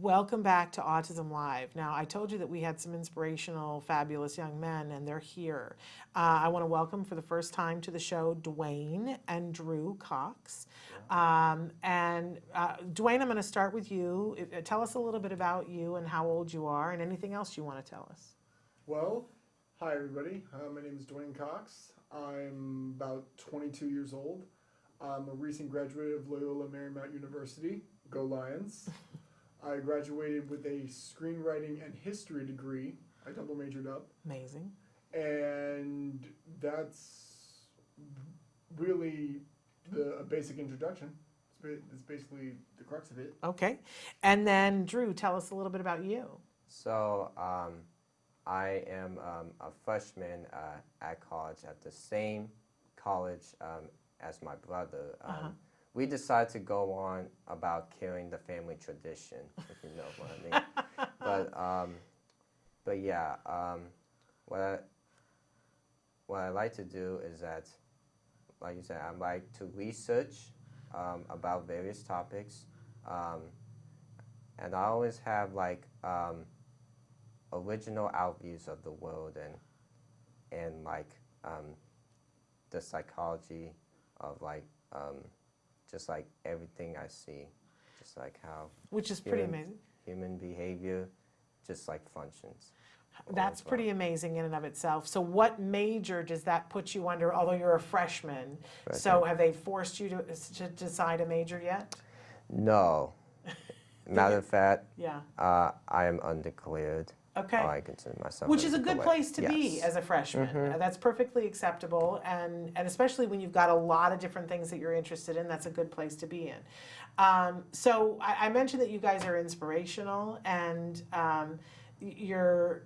Welcome back to Autism Live. Now, I told you that we had some inspirational, fabulous young men, and they're here. I want to welcome for the first time to the show Dwayne and Drew Cox. Dwayne, I'm going to start with you. Tell us a little bit about you and how old you are and anything else you want to tell us. Well, hi everybody. My name is Dwayne Cox. I'm about 22 years old. I'm a recent graduate of Loyola Marymount University. Go Lions. I graduated with a screenwriting and history degree. I double majored up. Amazing. And that's really a basic introduction. It's basically the crux of it. Okay. And then, Drew, tell us a little bit about you. So, I am a freshman at college at the same college as my brother. We decided to go on about carrying the family tradition, if you know what I mean. But yeah, what I like to do is that, like you said, I like to research about various topics, and I always have like original outviews of the world and like the psychology of like just like everything I see, just like how Which is pretty amazing. Human behavior just like functions. That's pretty amazing in and of itself. So what major does that put you under, although you're a freshman? So have they forced you to decide a major yet? No. Matter of fact, Yeah. I am undeclared. Okay. I consider myself Which is a good undeclared. place to be as a freshman. That's perfectly acceptable, and especially when you've got a lot of different things that you're interested in, that's a good place to be in. So I mentioned that you guys are inspirational, and you're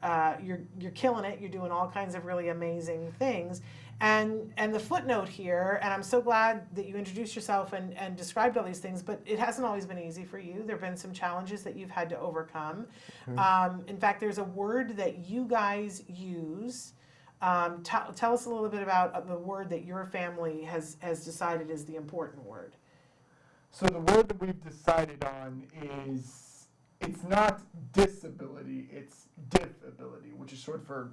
killing it. You're doing all kinds of really amazing things. And the footnote here, and I'm so glad that you introduced yourself and described all these things, but it hasn't always been easy for you. There have been some challenges that you've had to overcome. In fact, there's a word that you guys use. Tell us a little bit about the word that your family has decided is the important word. So the word that we've decided on is, it's not disability, it's diff-ability, which is short for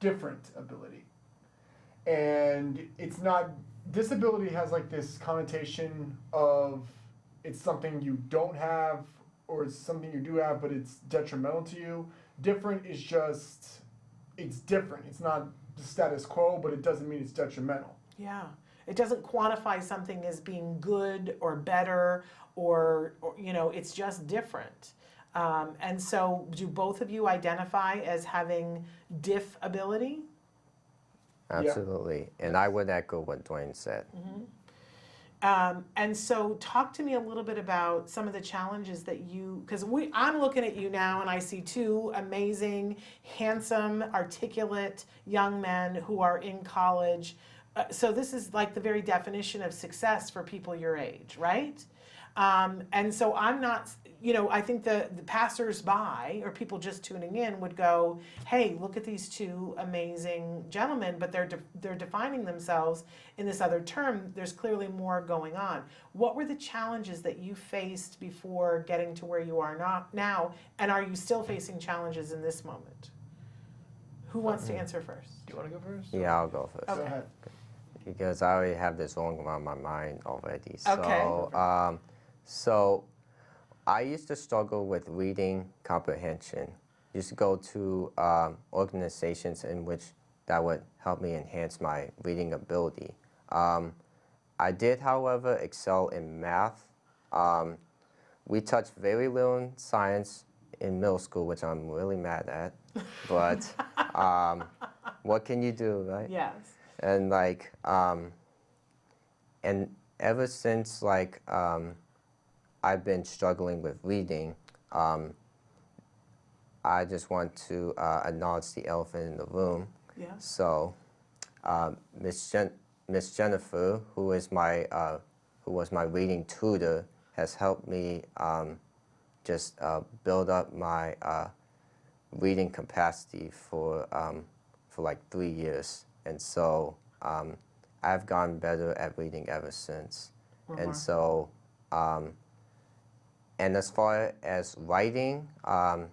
different ability. And it's not, disability has like this connotation of it's something you don't have or it's something you do have but it's detrimental to you. Different is just, it's different. It's not the status quo, but it doesn't mean it's detrimental. Yeah. It doesn't quantify something as being good or better or it's just different. And so do both of you identify as having diff ability? Absolutely. And I would echo what Dwayne said. And so talk to me a little bit about some of the challenges that because I'm looking at you now and I see two amazing, handsome, articulate young men who are in college. So this is like the very definition of success for people your age, right? And so I'm not, I think the passers-by or people just tuning in would go, hey, look at these two amazing gentlemen, but they're defining themselves in this other term. There's clearly more going on. What were the challenges that you faced before getting to where you are now, and are you still facing challenges in this moment? Who wants to answer first? Do you want to go first? Yeah, I'll go first. Go ahead. Because I already have this going around my mind already. Okay. So I used to struggle with reading comprehension. Used to go to organizations in which that would help me enhance my reading ability. I did, however, excel in math. We touched very little in science in middle school, which I'm really mad at. But what can you do, right? Yes. And like, and ever since like I've been struggling with reading, I just want to acknowledge the elephant in the room. Yeah. So, Miss Jennifer, who was my reading tutor, has helped me just build up my reading capacity for like 3 years. And so I've gotten better at reading ever since. And so and as far as writing, I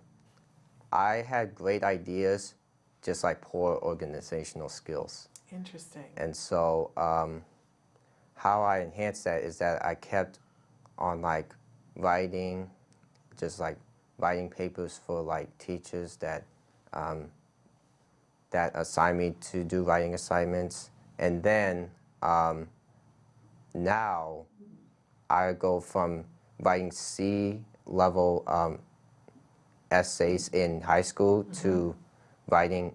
had great ideas, just like poor organizational skills. Interesting. And so how I enhanced that is that I kept on like writing, just like writing papers for like teachers that that assign me to do writing assignments. And then now I go from writing C level essays in high school to writing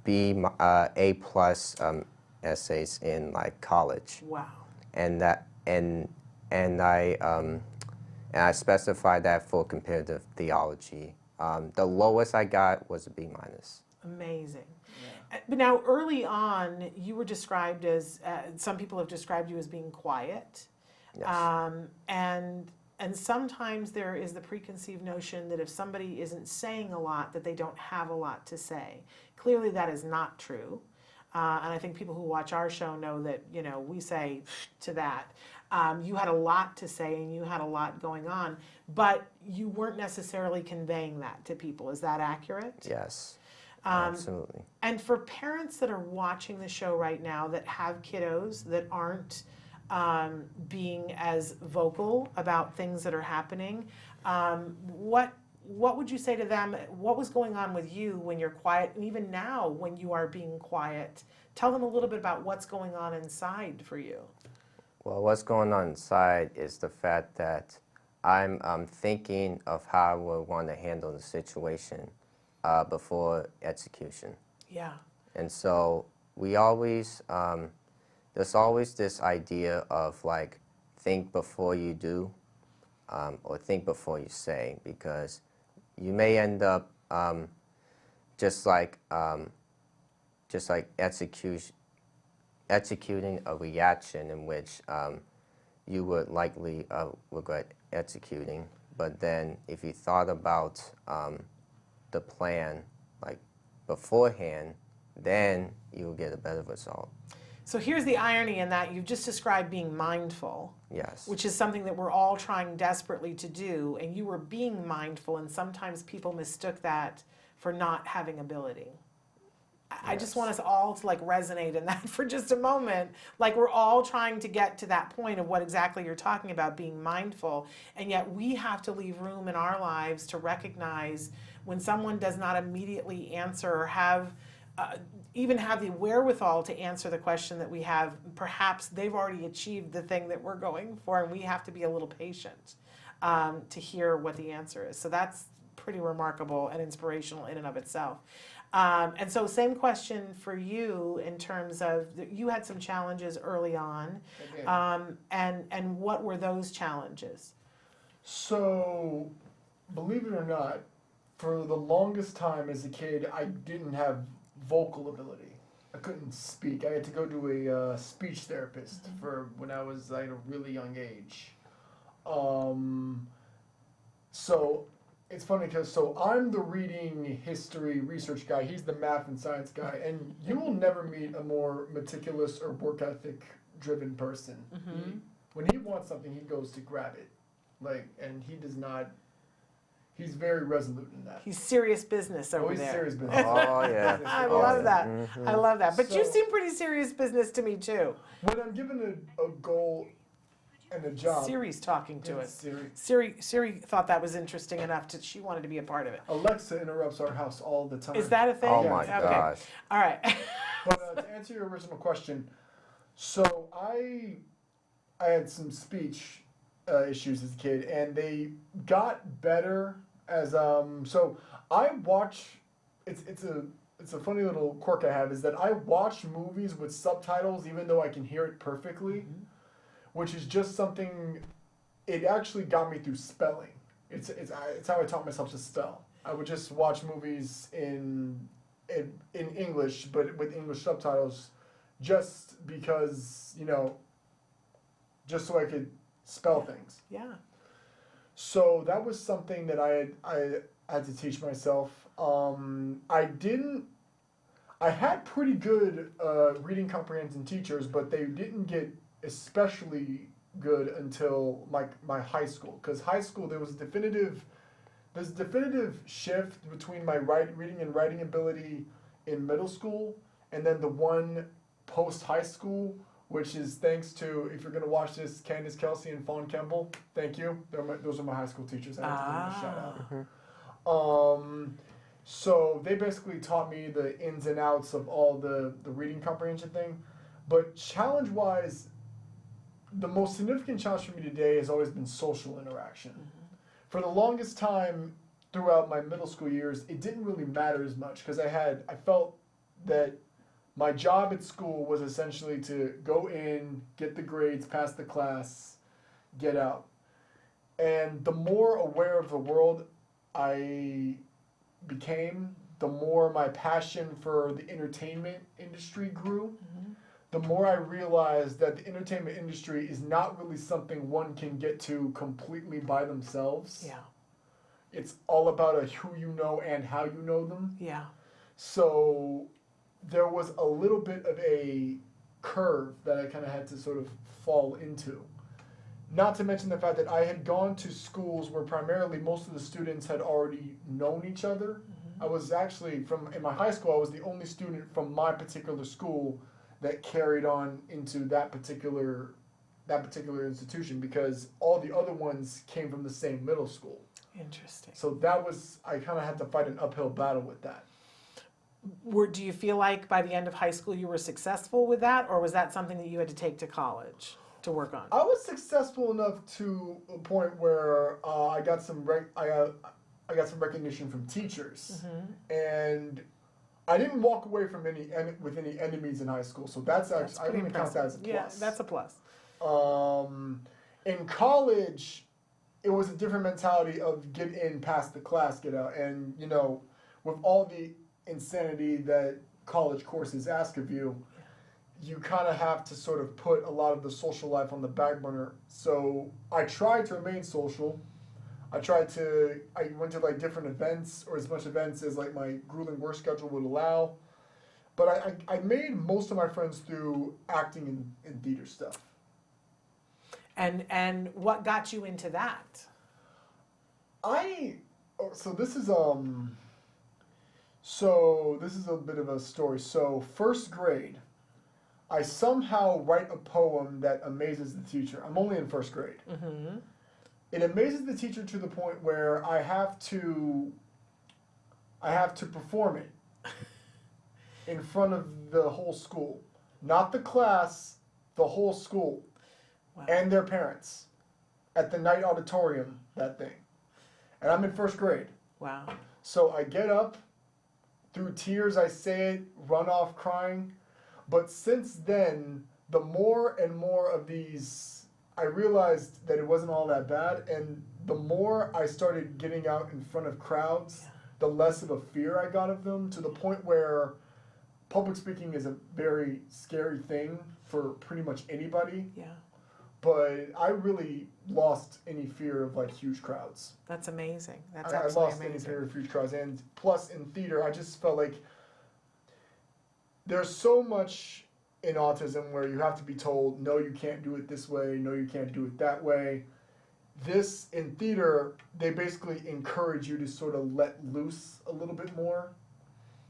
A plus essays in like college. Wow. And that and I specified that for comparative theology. The lowest I got was a B minus. Amazing. But now, early on, you were described as, some people have described you as being quiet. Yes. And sometimes there is the preconceived notion that if somebody isn't saying a lot, that they don't have a lot to say. Clearly, that is not true. And I think people who watch our show know that, you know, we say to that. You had a lot to say and you had a lot going on, but you weren't necessarily conveying that to people. Is that accurate? Yes. Absolutely. And for parents that are watching the show right now that have kiddos that aren't being as vocal about things that are happening, what would you say to them? What was going on with you when you're quiet, and even now when you are being quiet? Tell them a little bit about what's going on inside for you. Well, what's going on inside is the fact that I'm thinking of how I would want to handle the situation before execution. Yeah. And so we always, there's always this idea of like, think before you do, or think before you say, because you may end up just like executing a reaction in which you would likely regret executing. But then if you thought about the plan like beforehand, then you'll get a better result. So here's the irony in that you've just described being mindful. Yes. Which is something that we're all trying desperately to do, and you were being mindful, and sometimes people mistook that for not having ability. I just want us all to like resonate in that for just a moment. Like we're all trying to get to that point of what exactly you're talking about, being mindful, and yet we have to leave room in our lives to recognize when someone does not immediately answer or have even have the wherewithal to answer the question that we have. Perhaps they've already achieved the thing that we're going for, and we have to be a little patient to hear what the answer is. So that's pretty remarkable and inspirational in and of itself. And so same question for you in terms of, you had some challenges early on, and what were those challenges? So, believe it or not, for the longest time as a kid, I didn't have vocal ability. I couldn't speak. I had to go to a speech therapist for when I was at a really young age. So it's funny because I'm the reading history research guy. He's the math and science guy, and you will never meet a more meticulous or work ethic driven person. Mm-hmm. When he wants something, he goes to grab it, and he does not. He's very resolute in that. He's serious business over He's there. serious business. Oh, yeah. I Oh, love yeah. that. Mm-hmm. I love that. But you So- seem pretty serious business to me too. When I'm given a goal and a job, Siri's talking to yeah, us. Siri. Siri thought that was interesting enough that she wanted to be a part of it. Alexa interrupts our house all the time. Is that a thing? Oh Yeah. my Okay. gosh. All right. But to answer your original question, so I had some speech issues as a kid, and they got better as so I watch. It's a funny little quirk I have is that I watch movies with subtitles even though I can hear it perfectly, which is just something. It actually got me through spelling. It's how I taught myself to spell. I would just watch movies in English, but with English subtitles, just because, just so I could spell things. Yeah. So that was something that I had to teach myself. I had pretty good reading comprehension teachers, but they didn't get especially good until my high school. Because high school, there's a definitive shift between my reading and writing ability in middle school, and then the one post high school, which is thanks to, if you're gonna watch this, Candace Kelsey and Fawn Kemble. Thank you. Those are my high school teachers. I have to give them a shout out. So they basically taught me the ins and outs of all the reading comprehension thing. But challenge-wise, the most significant challenge for me today has always been social interaction. For the longest time throughout my middle school years, it didn't really matter as much because I felt that my job at school was essentially to go in, get the grades, pass the class, get out. And the more aware of the world I became, the more my passion for the entertainment industry grew. The more I realized that the entertainment industry is not really something one can get to completely by themselves. Yeah. It's all about who you know and how you know them. Yeah. So there was a little bit of a curve that I kind of had to sort of fall into. Not to mention the fact that I had gone to schools where primarily most of the students had already known each other. I was actually, in my high school, I was the only student from my particular school that carried on into that particular institution, because all the other ones came from the same middle school. Interesting. So I kind of had to fight an uphill battle with that. Do you feel like by the end of high school you were successful with that, or was that something that you had to take to college to work on? I was successful enough to a point where I got some recognition from teachers, and I didn't walk away from with any enemies in high school. So that's actually, I wouldn't count that as a plus. Yeah, that's a plus. In college, it was a different mentality of get in, pass the class, get out, and with all the insanity that college courses ask of you, you kind of have to sort of put a lot of the social life on the back burner. So I tried to remain social. I went to like different events, or as much events as like my grueling work schedule would allow. But I made most of my friends through acting and theater stuff. And what got you into that? So this is a bit of a story. So first grade, I somehow write a poem that amazes the teacher. I'm only in first grade. It amazes the teacher to the point where I have to perform it in front of the whole school. Not the class, the whole school. Wow. And their parents at the night auditorium, that thing. And I'm in first grade. Wow. So I get up, through tears I say it, run off crying. But since then, the more and more of these, I realized that it wasn't all that bad. And the more I started getting out in front of crowds, the less of a fear I got of them, to the point where public speaking is a very scary thing for pretty much anybody. Yeah. But I really lost any fear of like huge crowds. That's amazing. That's I absolutely lost any amazing. fear of huge crowds. And plus in theater, I just felt like there's so much in autism where you have to be told, no, you can't do it this way, no, you can't do it that way. This, in theater, they basically encourage you to sort of let loose a little bit more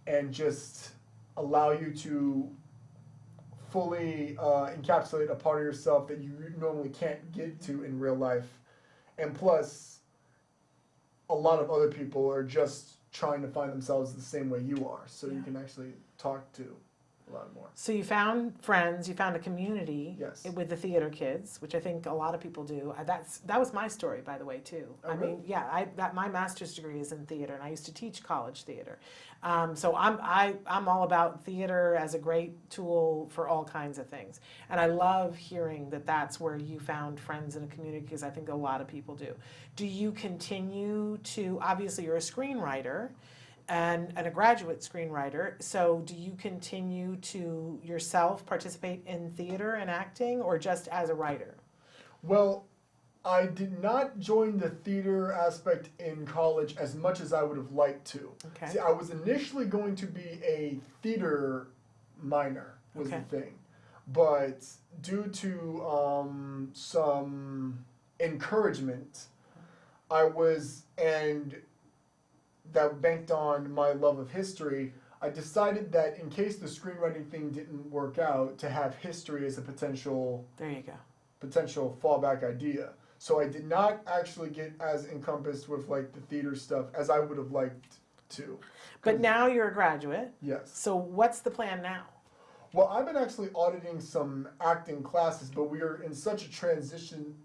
and just allow you to fully encapsulate a part of yourself that you normally can't get to in real life. And plus, a lot of other people are just trying to find themselves the same way you are, so you can actually talk to a lot more. So you found friends, you found a community Yes. with the theater kids, which I think a lot of people do. That was my story, by the way, too. Oh, I really? mean, yeah, my master's degree is in theater, and I used to teach college theater. So I'm all about theater as a great tool for all kinds of things. And I love hearing that that's where you found friends in a community, because I think a lot of people do. Do you continue to, obviously you're a screenwriter, and a graduate screenwriter, so do you continue to yourself participate in theater and acting, or just as a writer? Well, I did not join the theater aspect in college as much as I would have liked to. Okay. See, I was initially going to be a theater minor, was Okay. the thing. but due to some encouragement, and that banked on my love of history, I decided that in case the screenwriting thing didn't work out, to have history as a potential There you go. fallback idea. So I did not actually get as encompassed with like the theater stuff as I would have liked to. But now you're a graduate. Yes. So what's the plan now? Well, I've been actually auditing some acting classes, but we are in such a transition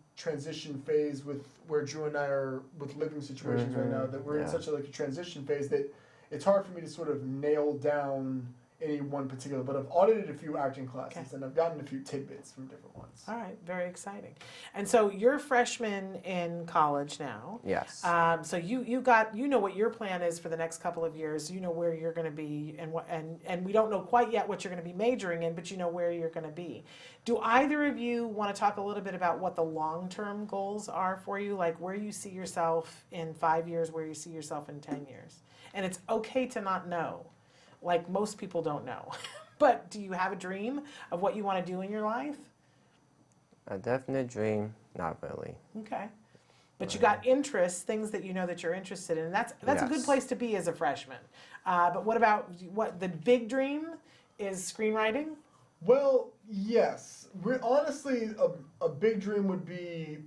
phase with where Drew and I are with living situations right now, that we're in such a transition phase that it's hard for me to sort of nail down any one particular. But I've audited a few acting classes, and I've gotten a few tidbits from different ones. All right, very exciting. And so you're a freshman in college now. Yes. So you know what your plan is for the next couple of years. You know where you're going to be, and we don't know quite yet what you're going to be majoring in, but you know where you're going to be. Do either of you want to talk a little bit about what the long-term goals are for you, like where you see yourself in 5 years, where you see yourself in 10 years? And it's okay to not know. Like most people don't know. But do you have a dream of what you want to do in your life? A definite dream, not really. Okay. But you got interests, things that you know that you're interested in. And that's a good Yes. place to be as a freshman. But what about the big dream is screenwriting? Well, yes. Honestly, a big dream would be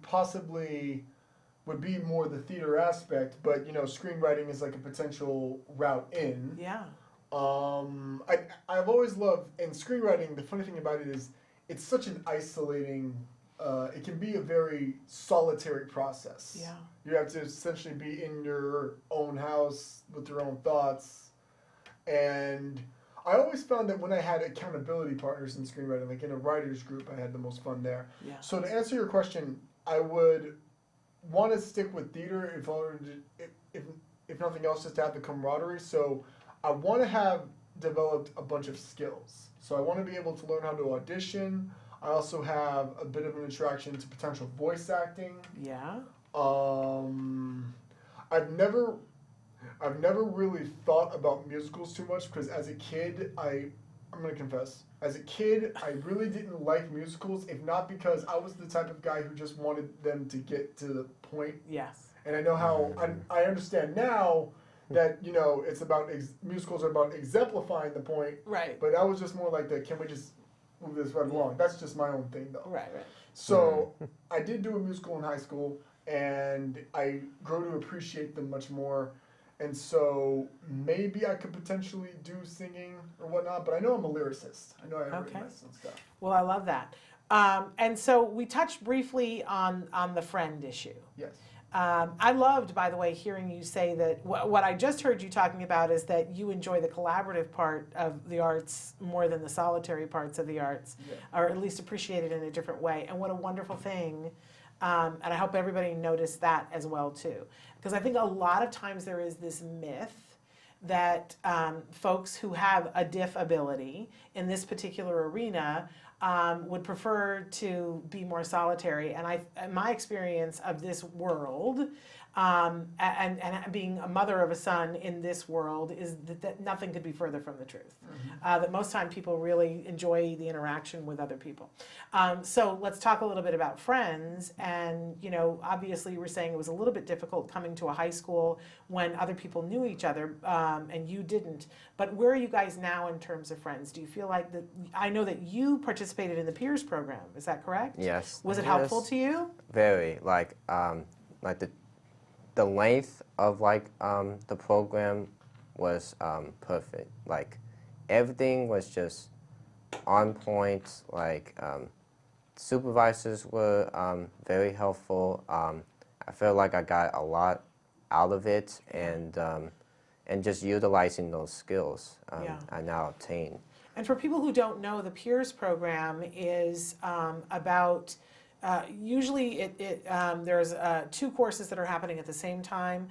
more the theater aspect, but screenwriting is like a potential route in. Yeah. I've always loved, and screenwriting, the funny thing about it is it's such an isolating, it can be a very solitary process. Yeah. You have to essentially be in your own house with your own thoughts. And I always found that when I had accountability partners in screenwriting, like in a writer's group, I had the most fun there. Yeah. So to answer your question, I would want to stick with theater if nothing else, just to have the camaraderie. So I want to have developed a bunch of skills. So I want to be able to learn how to audition. I also have a bit of an attraction to potential voice acting. Yeah. I've never really thought about musicals too much because as a kid, I'm going to confess, as a kid, I really didn't like musicals, if not because I was the type of guy who just wanted them to get to the point. Yes. And I know how, I understand now that, it's about, musicals are about exemplifying the point. Right. But I was just more like can we just move this right along? That's just my own thing though. Right. So I did do a musical in high school and I grew to appreciate them much more. And so maybe I could potentially do singing or whatnot, but I know I'm a lyricist. I know I have written my own stuff. Well, I love that. And so we touched briefly on the friend issue. Yes. I loved, by the way, hearing you say that what I just heard you talking about is that you enjoy the collaborative part of the arts more than the solitary parts of the arts, or at least appreciate it in a different way. And what a wonderful thing. And I hope everybody noticed that as well, too. Because I think a lot of times there is this myth that folks who have a diff ability in this particular arena would prefer to be more solitary. And my experience of this world and being a mother of a son in this world is that nothing could be further from the truth. That most time people really enjoy the interaction with other people. So let's talk a little bit about friends. And obviously you were saying it was a little bit difficult coming to a high school when other people knew each other and you didn't. But where are you guys now in terms of friends? Do you feel like that? I know that you participated in the peers program. Is that correct? Yes. Was it helpful to you? Very. Like the length of the program was perfect. Like everything was just on point. Like supervisors were very helpful. I feel like I got a lot out of it, and just utilizing those skills I now obtain. And for people who don't know, the peers program is about. Usually there's 2 courses that are happening at the same time.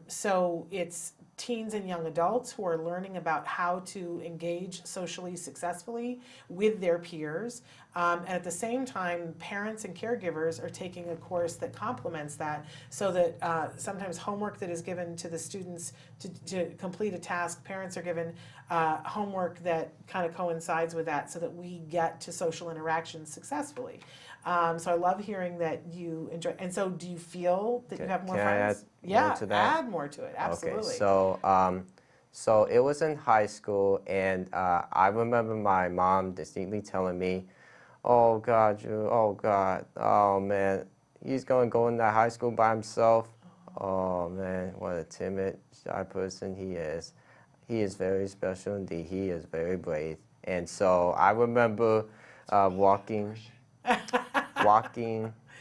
So it's teens and young adults who are learning about how to engage socially successfully with their peers. And at the same time, parents and caregivers are taking a course that complements that, so that sometimes homework that is given to the students to complete a task, parents are given homework that kind of coincides with that, so that we get to social interactions successfully. So I love hearing that you enjoy. And so, do you feel that you have more Can I friends? add Yeah, more to that? add more to it. Absolutely. Okay, so it was in high school, and I remember my mom distinctly telling me, "Oh God, Drew, oh God, oh man, he's gonna go into high school by himself. Oh man, what a timid, shy person he is. He is very special indeed. He is very brave." And so I remember walking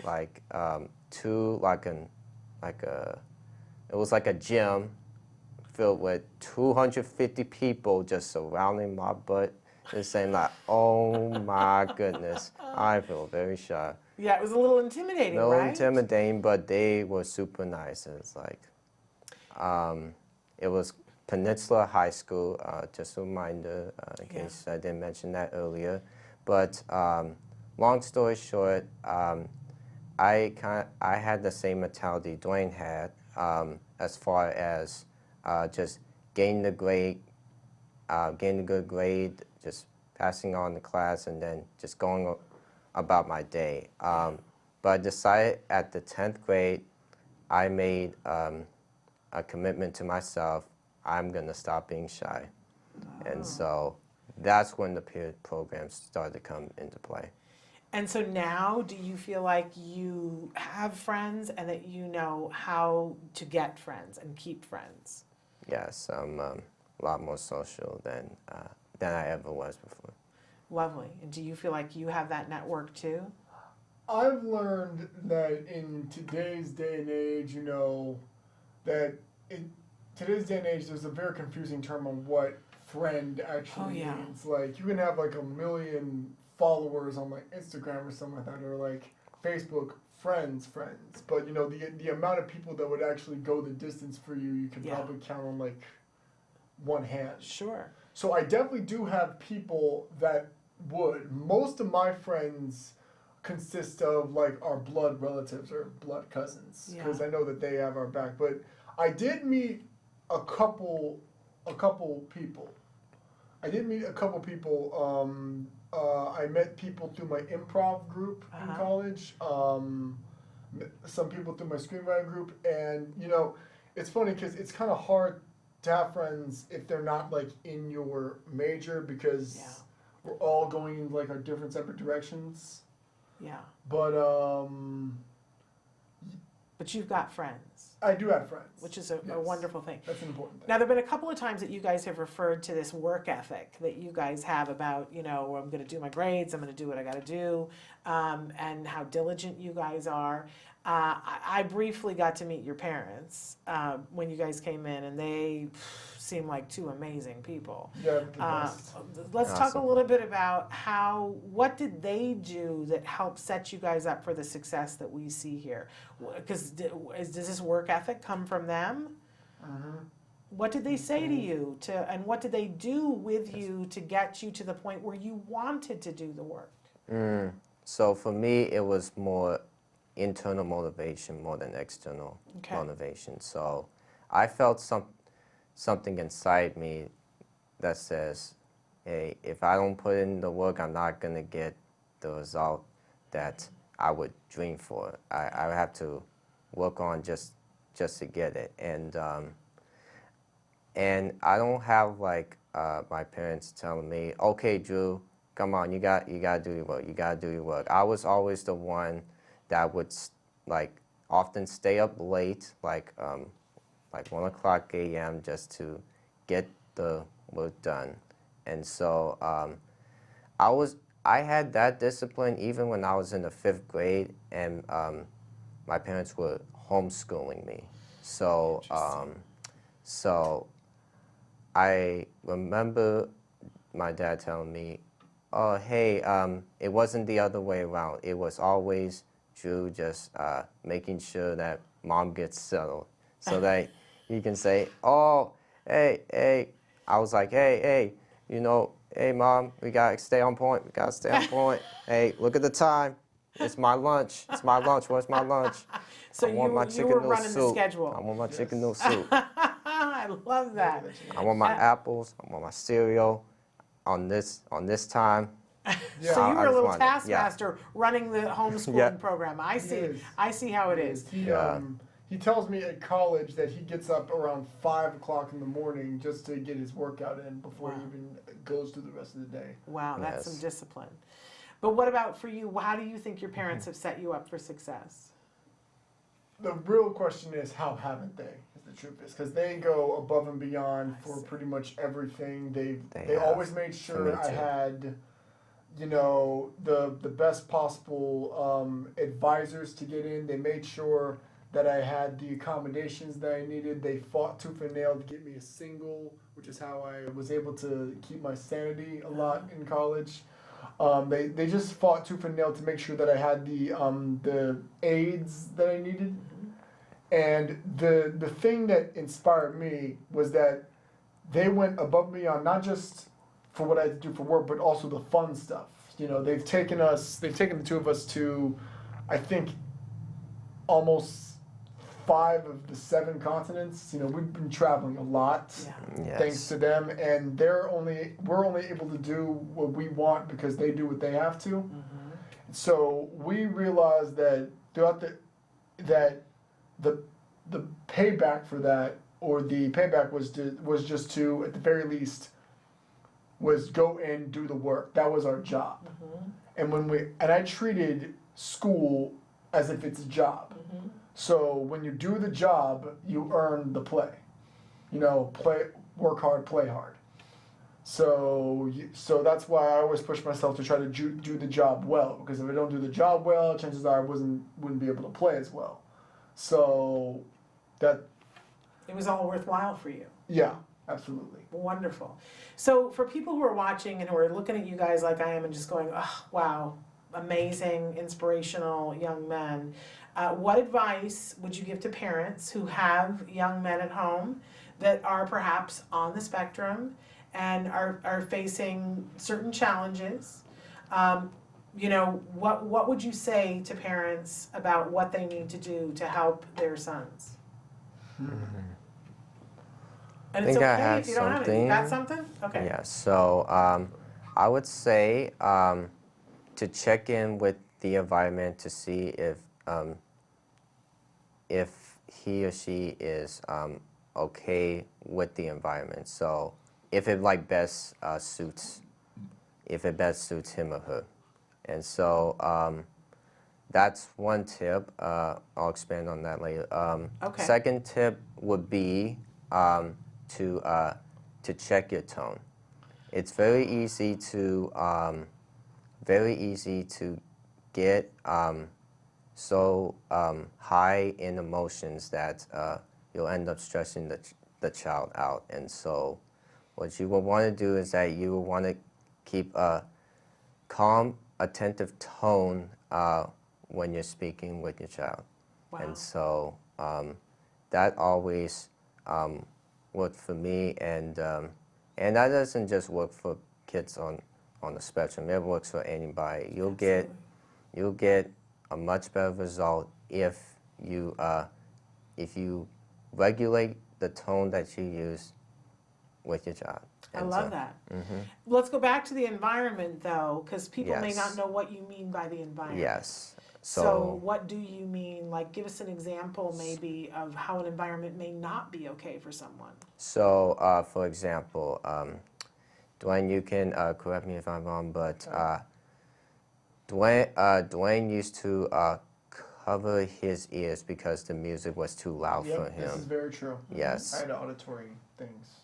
like to it was like a gym filled with 250 people just surrounding my butt, just saying like, "Oh my goodness, I feel very shy." Yeah, it was a little intimidating, No right? intimidating, but they were super nice. It's like, it was Peninsula High School. Just a reminder, in case I didn't mention that earlier. But long story short, I had the same mentality Dwayne had, as far as just getting the grade, getting a good grade, just passing on the class, and then just going about my day. But I decided at the 10th grade, I made a commitment to myself. I'm gonna stop being shy, and so that's when the peer programs started to come into play. And so now, do you feel like you have friends and that you know how to get friends and keep friends? Yes, I'm a lot more social than I ever was before. Lovely. And do you feel like you have that network too? I've learned that in today's day and age, that in today's day and age, there's a very confusing term on what friend actually means. Like, you can have like 1 million followers on like Instagram or something like that, or like Facebook, friends. But the amount of people that would actually go the distance for you, you can probably count on like one hand. Sure. So I definitely do have people that would. Most of my friends consist of like our blood relatives or blood cousins, because I know that they have our back. But I did meet a couple people. I met people through my improv group in college. Some people through my screenwriting group, and it's funny because it's kind of hard to have friends if they're not like in your major, because we're all going in like our different separate directions. Yeah. But you've got friends. I do have friends, which is a wonderful thing. That's an important thing. Now, there have been a couple of times that you guys have referred to this work ethic that you guys have about, I'm going to do my grades, I'm going to do what I got to do, and how diligent you guys are. I briefly got to meet your parents when you guys came in, and they seem like two amazing people. Yeah, let's talk a little bit about what did they do that helped set you guys up for the success that we see here? Because does this work ethic come from them? What did they say to you and what did they do with you to get you to the point where you wanted to do the work? So for me, it was more internal motivation more than external motivation. So I felt something inside me that says, hey, if I don't put in the work, I'm not going to get the result that I would dream for. I have to work on just to get it. And I don't have like my parents telling me, okay, Drew, come on, you got to do your work. You got to do your work. I was always the one that would often stay up late, like 1 o'clock a.m. just to get the work done. And so I had that discipline even when I was in the 5th grade, and my parents were homeschooling me. So I remember my dad telling me, oh, hey, it wasn't the other way around. It was always Drew just making sure that mom gets settled, so that you can say, oh, hey. I was like, hey, hey, Mom, we gotta stay on point. We gotta stay on point. Hey, look at the time. It's my lunch. It's my lunch. Where's my lunch? So I want my you chicken were noodle running the soup. schedule. I want my Yes. chicken noodle soup. I love that. I want my apples. I want my cereal on this time. Yeah. So you were I a just little wanted- yeah. taskmaster running the homeschooling Yeah. program. I see. is. I see how it is. He tells me at college that he gets up around 5 o'clock in the morning just to get his workout in before Wow. he even goes through the rest of the day. Wow, that's some Yes. discipline. But what about for you? How do you think your parents have set you up for success? The real question is, how haven't they? Is the truth is, because they go above and beyond I for see. pretty much everything. They have. always made For sure me I too. had, the best possible advisors to get in. They made sure that I had the accommodations that I needed. They fought tooth and nail to get me a single, which is how I was able to keep my sanity a lot in college. They just fought tooth and nail to make sure that I had the aids that I needed. And the thing that inspired me was that they went above and beyond, not just for what I had to do for work, but also the fun stuff. They've taken the two of us to, I think, almost 5 of the 7 continents. We've been traveling a lot. Yeah. Yes. Thanks to them, and we're only able to do what we want because they do what they have to. Mm-hmm. So we realized that the payback for that, or the payback was just to, at the very least, was go and do the work. That was our job. Mm-hmm. And I treated school as if it's a job. Mm-hmm. So when you do the job, you earn the play. Work hard, play hard. So that's why I always push myself to try to do the job well. Because if I don't do the job well, chances are I wouldn't be able to play as well. So that, It was all worthwhile for you. yeah, absolutely. Wonderful. So for people who are watching and who are looking at you guys like I am and just going, oh, wow, amazing, inspirational young men, what advice would you give to parents who have young men at home that are perhaps on the spectrum and are facing certain challenges? What would you say to parents about what they need to do to help their sons? And it's think I okay have if you don't have it. You got something. something? Okay. Yeah, so I would say to check in with the environment to see if he or she is okay with the environment. So if it best suits him or her. And so that's one tip. I'll expand on that later. Okay. Second tip would be to check your tone. It's very easy to get so high in emotions that you'll end up stressing the child out. And so what you will want to do is that you will want to keep a calm, attentive tone when you're speaking with your child. Wow. And so that always worked for me, and that doesn't just work for kids on the spectrum. It works for anybody. You'll get a much better result if you regulate the tone that you use with your child. I love that. Let's go back to the environment though, because people may Yes. not know what you mean by the environment. Yes. So what do you mean? Like, give us an example maybe of how an environment may not be okay for someone. So, for example, Dwayne, you can correct me if I'm wrong, but Dwayne used to cover his ears because the music was too loud for Yep, this is him. very true. Yes. I had auditory things.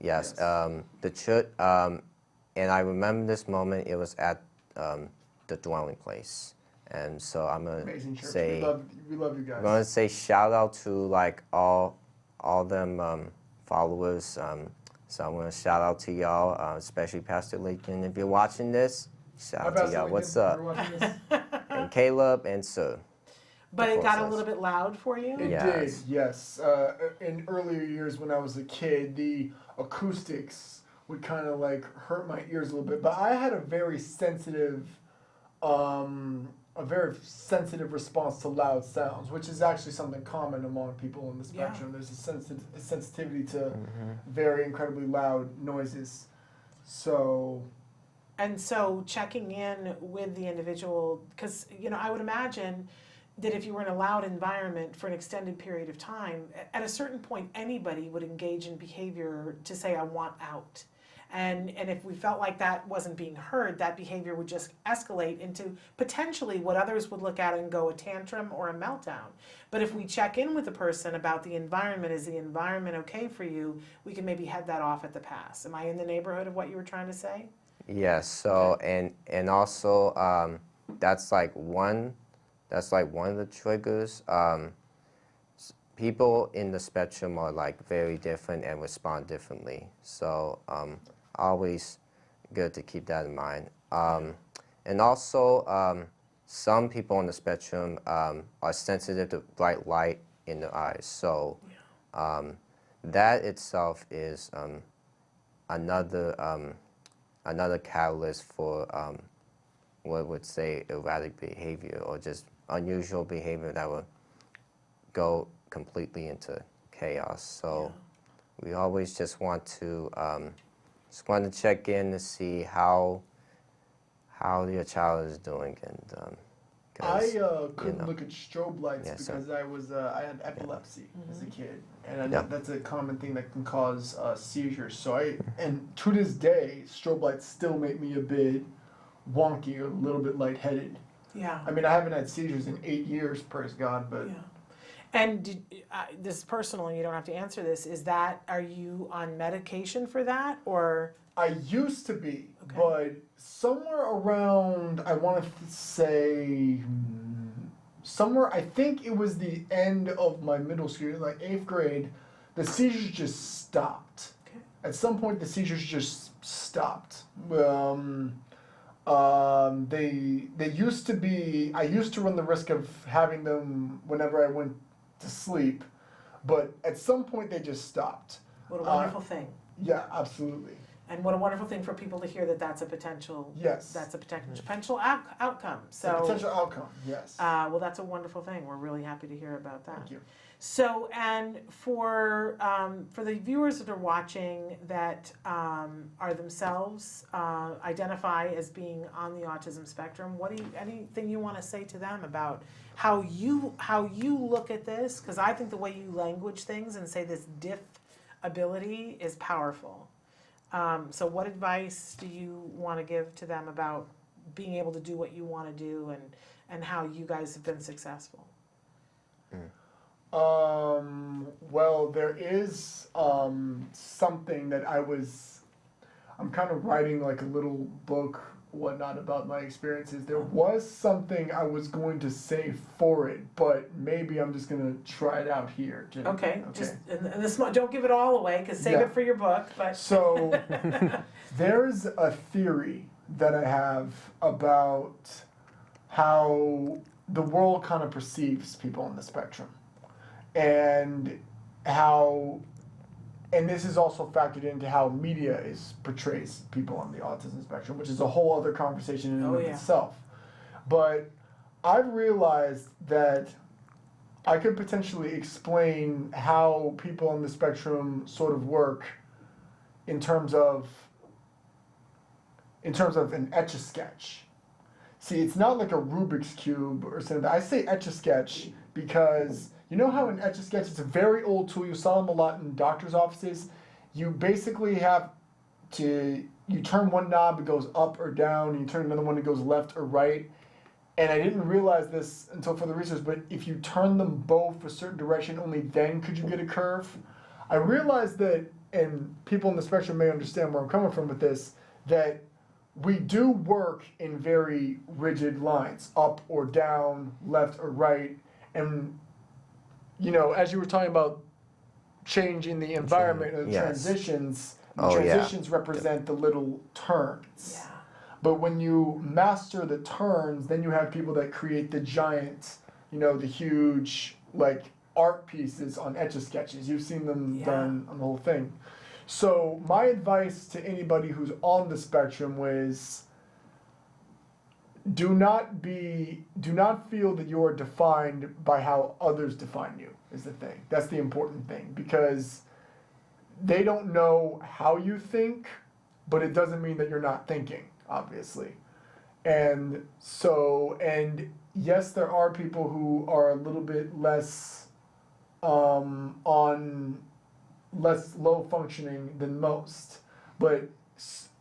Yes. Yes. The church, and I remember this moment. It was at the dwelling place, and so I'm gonna Amazing church. say, we love you guys. I'm gonna say shout out to all them followers. So I'm gonna shout out to y'all, especially Pastor Lincoln. If you're watching this, shout Hi, out to Pastor y'all. Lincoln. What's up? You're watching this? And Caleb and Sir. But it got a process. little bit loud for you? It Yes. did, yes. In earlier years when I was a kid, the acoustics would kind of like hurt my ears a little bit. But I had a very sensitive response to loud sounds, which is actually something common among people on the spectrum. There's a sensitivity to very incredibly loud noises. So, And so checking in with the individual, because, you know, I would imagine that if you were in a loud environment for an extended period of time, at a certain point, anybody would engage in behavior to say, I want out. And if we felt like that wasn't being heard, that behavior would just escalate into potentially what others would look at and go a tantrum or a meltdown. But if we check in with the person about the environment, is the environment okay for you, we can maybe head that off at the pass. Am I in the neighborhood of what you were trying to say? Yes. So and also that's like one of the triggers. People in the spectrum are like very different and respond differently. So always good to keep that in mind. And also some people on the spectrum are sensitive to bright light in their eyes. So that itself is another catalyst for what would say erratic behavior or just unusual behavior that would go completely into chaos. So we always just want to check in to see how your child is doing. And I couldn't look at strobe lights Yes, because I had epilepsy as a kid, and I know Yep. that's a common thing that can cause seizures. So and to this day, strobe lights still make me a bit wonky or a little bit lightheaded. Yeah. I mean, I haven't had seizures in 8 years, praise God, but Yeah. And this is personal, and you don't have to answer this. Are you on medication for that, or? I used to be, Okay. but somewhere around, I want to say, somewhere, I think it was the end of my middle school, like 8th grade, the seizures just stopped. Okay. At some point, the seizures just stopped. They used to be, I used to run the risk of having them whenever I went to sleep, but at some point they just stopped. What a wonderful thing. Yeah, absolutely. And what a wonderful thing for people to hear that that's a potential. Yes. That's a potential outcome. So. The potential outcome, yes. Well, that's a wonderful thing. We're really happy to hear about that. Thank you. So, and for the viewers that are watching that are themselves identify as being on the autism spectrum, anything you want to say to them about how you look at this? Because I think the way you language things and say this diff ability is powerful. So what advice do you want to give to them about being able to do what you want to do and how you guys have been successful? Well, there is something that I'm kind of writing like a little book, whatnot, about my experiences. There was something I was going to say for it, but maybe I'm just going to try it out here. Okay. Just and this, don't give it all away, because save it for your book. But So there's a theory that I have about how the world kind of perceives people on the spectrum. And this is also factored into how media portrays people on the autism spectrum, which is a whole other conversation in and of itself. But I've realized that I could potentially explain how people on the spectrum sort of work in terms of an Etch-a-Sketch. See, it's not like a Rubik's Cube or something. I say Etch-a-Sketch because you know how an Etch-a-Sketch is a very old tool. You saw them a lot in doctor's offices. You basically have to, you turn one knob, it goes up or down, and you turn another one, it goes left or right. And I didn't realize this until further research, but if you turn them both a certain direction, only then could you get a curve. I realized that, and people in the spectrum may understand where I'm coming from with this, that we do work in very rigid lines, up or down, left or right. And, you know, as you were talking about change in the environment and the transitions, transitions represent the little turns. yeah. But when you master the turns, then you have people that create the giant, you know, the huge like art pieces on Etch-a-Sketches. You've seen them Yeah. done on the whole thing. So my advice to anybody who's on the spectrum was, do not feel that you are defined by how others define you, is the thing. That's the important thing, because they don't know how you think, but it doesn't mean that you're not thinking, obviously. And so, and yes, there are people who are a little bit less less low functioning than most, but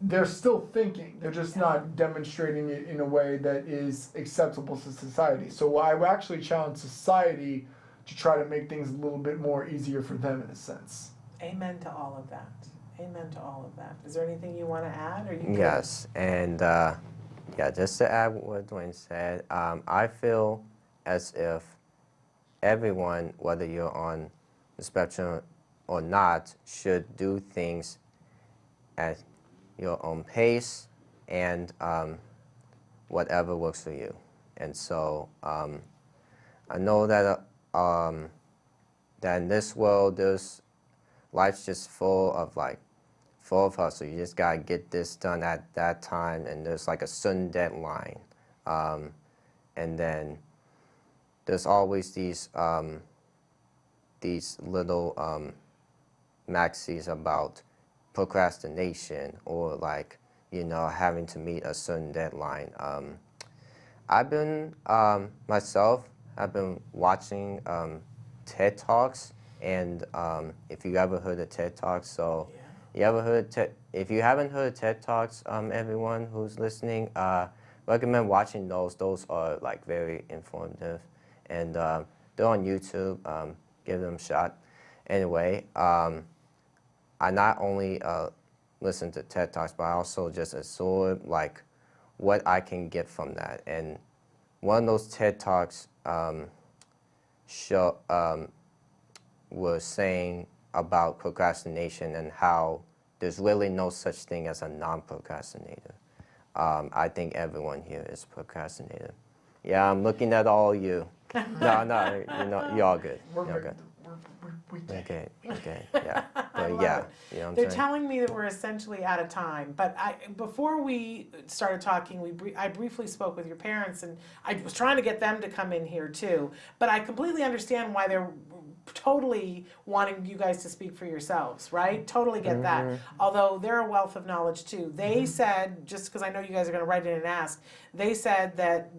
they're still thinking. They're just not demonstrating it in a way that is acceptable to society. So I would actually challenge society to try to make things a little bit more easier for them in a sense. Amen to all of that. Amen to all of that. Is there anything you want to add? Or you good? Yes, and just to add what Dwayne said, I feel as if everyone, whether you're on the spectrum or not, should do things at your own pace and whatever works for you. And so I know that that in this world, life's just full of hustle. You just gotta get this done at that time, and there's like a certain deadline. And then there's always these little maxis about procrastination or having to meet a certain deadline. I've been I've been watching TED Talks, and if you ever heard of TED Talks, so you ever heard if you haven't heard of TED Talks, everyone who's listening, recommend watching those. Those are very informative, and they're on YouTube. Give them a shot. Anyway, I not only listen to TED Talks, but I also just absorb what I can get from that. And one of those TED Talks was saying about procrastination and how there's really no such thing as a non-procrastinator. I think everyone here is a procrastinator. Yeah, I'm looking at all you. No, you're all good. We're You're good. Okay. Okay, yeah. I But love yeah, it. you know what I'm They're saying? telling me that we're essentially out of time. But before we started talking, I briefly spoke with your parents, and I was trying to get them to come in here too. But I completely understand why they're totally wanting you guys to speak for yourselves, right? Totally get that. Although they're a wealth of knowledge too. They said, just because I know you guys are going to write in and ask, they said that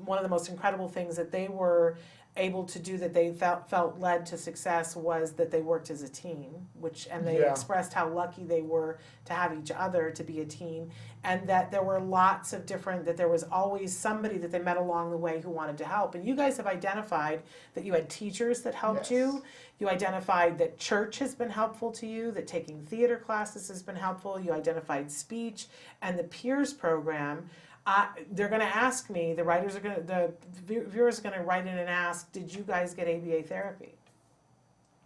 one of the most incredible things that they were able to do, that they felt led to success, was that they worked as a team, and they expressed how lucky they were to have each other to be a team, and that there were lots of that there was always somebody that they met along the way who wanted to help. And you guys have identified that you had teachers that helped you. You identified that church has been helpful to you, that taking theater classes has been helpful. You identified speech and the peers program. They're going to ask me, the viewers are going to write in and ask, did you guys get ABA therapy?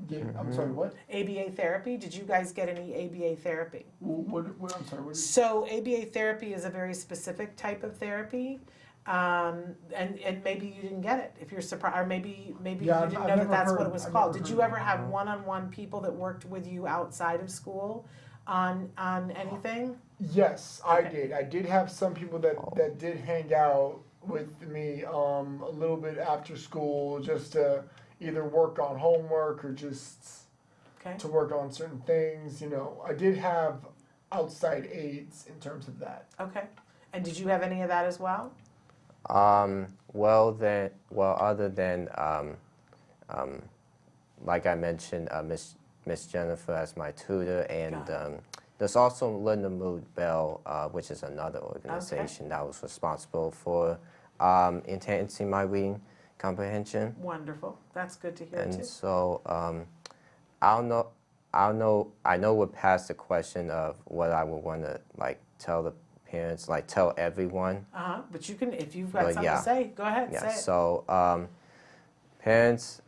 Yeah, I'm sorry, what? ABA therapy? Did you guys get any ABA therapy? What I'm sorry, what is So ABA therapy is a very specific type of therapy, and maybe you didn't get it. If you're surprised, or maybe you didn't know that that's what it was called. Did you ever have one-on-one people that worked with you outside of school on anything? Yes, I did. I did have some people that did hang out with me a little bit after school, just to either work on homework or just to work on certain things. I did have outside aides in terms of that. Okay. And did you have any of that as well? Other than like I mentioned, Miss Jennifer as my tutor, and there's also Linda Mood Bell, which is another organization that was responsible for enhancing my reading comprehension. Wonderful. That's good to hear too. And so I know we're past the question of what I would want to tell the parents, tell everyone. But you can, if you've got something to say, go ahead, say it. So parents,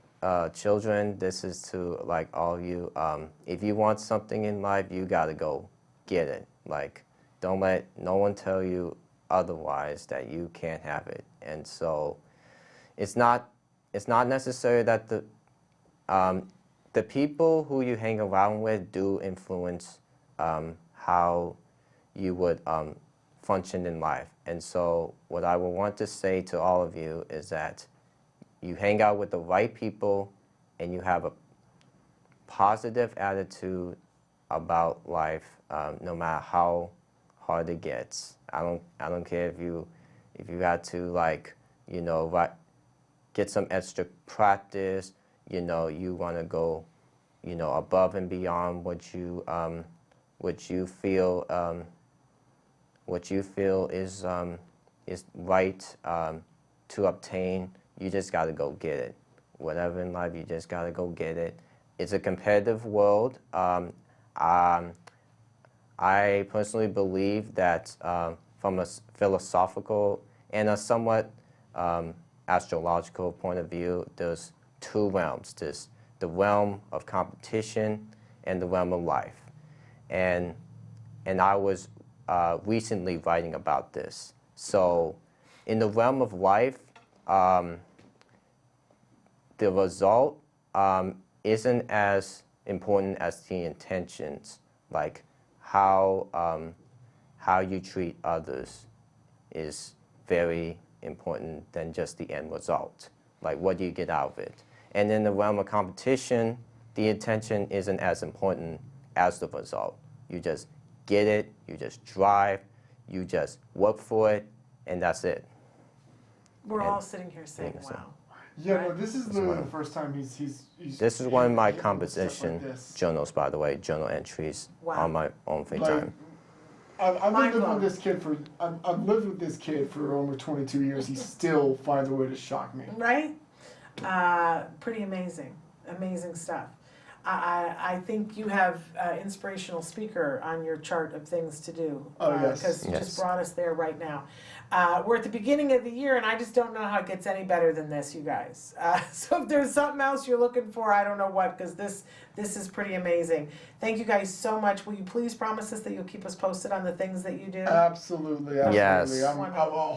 children, this is to all you. If you want something in life, you gotta go get it. Don't let no one tell you otherwise that you can't have it. And so it's not it's not necessary that the people who you hang around with do influence how you would function in life. And so what I would want to say to all of you is that you hang out with the right people and you have a positive attitude about life, no matter how hard it gets. I don't care if you got to, like, you know, get some extra practice. You know, you want to go, you know, above and beyond what you feel is right to obtain. You just got to go get it. Whatever in life, you just got to go get it. It's a competitive world. I personally believe that from a philosophical and a somewhat astrological point of view, there's two realms. There's the realm of competition and the realm of life. And I was recently writing about this. So in the realm of life, the result isn't as important as the intentions. Like how you treat others is very important than just the end result. Like, what do you get out of it? And in the realm of competition, the intention isn't as important as the result. You just get it, you just drive, you just work for it, and that's it. We're all sitting here saying, wow. Yeah, no, this is literally the first time he's This is one of my stuff composition like this. journals, by the way, journal entries Wow. on my own free Like, time. I've Mind lived blown. with this kid for I've lived with this kid for over 22 years. He still finds a way to shock me. Right? Pretty amazing. Amazing stuff. I think you have inspirational speaker on your chart of things to do. Oh, yes. Because you Yes. just brought us there right now. We're at the beginning of the year, and I just don't know how it gets any better than this, you guys. So if there's something else you're looking for, I don't know what, because this is pretty amazing. Thank you guys so much. Will you please promise us that you'll keep us posted on the things that you do? Absolutely, absolutely. Yes.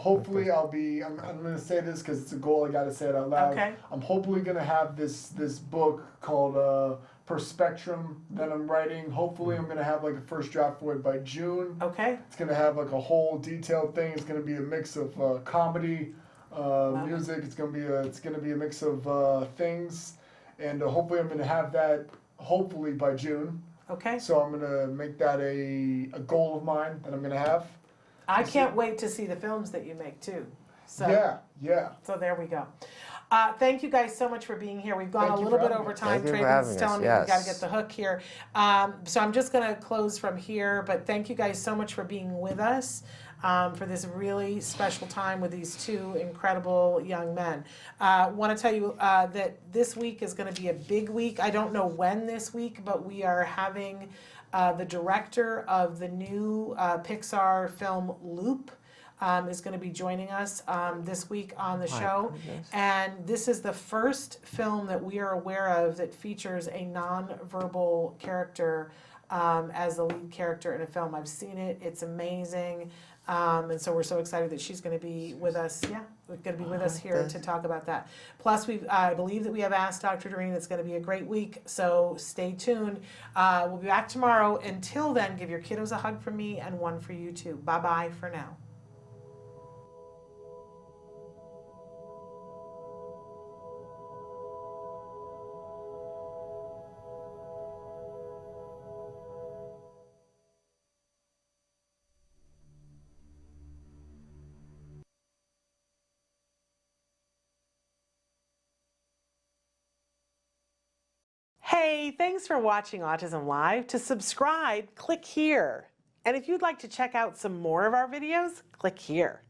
Hopefully I'll be. I'm going to say this because it's a goal. I got to say it out loud. Okay. I'm hopefully going to have this book called Perspectrum that I'm writing. Hopefully I'm going to have like a first draft for it by June. Okay. It's going to have like a whole detailed thing. It's going to be a mix of comedy, music. It's going to be a mix of things, and hopefully I'm going to have that hopefully by June. Okay. So I'm going to make that a goal of mine that I'm going to have. I can't wait to see the films that you make too. So, Yeah. So there we go. Thank you guys so much for being here. We've gone Thank a you little for bit having over us. time. Thank you for Traven's having telling us, me we got to yes. get the hook here. So I'm just going to close from here. But thank you guys so much for being with us for this really special time with these two incredible young men. Want to tell you that this week is going to be a big week. I don't know when this week, but we are having the director of the new Pixar film Loop. Is going to be joining us this week on the show. goodness. And this is the first film that we are aware of that features a non-verbal character as the lead character in a film. I've seen it. It's amazing. And so we're so excited that she's going to be with us. Yeah, we're going to be with us here to talk about that. Plus, I believe that we have Asked Dr. Dwayne. It's going to be a great week. So stay tuned. We'll be back tomorrow. Until then, give your kiddos a hug from me and one for you too. Bye-bye for now. Hey, thanks for watching Autism Live. To subscribe, click here. And if you'd like to check out some more of our videos, click here.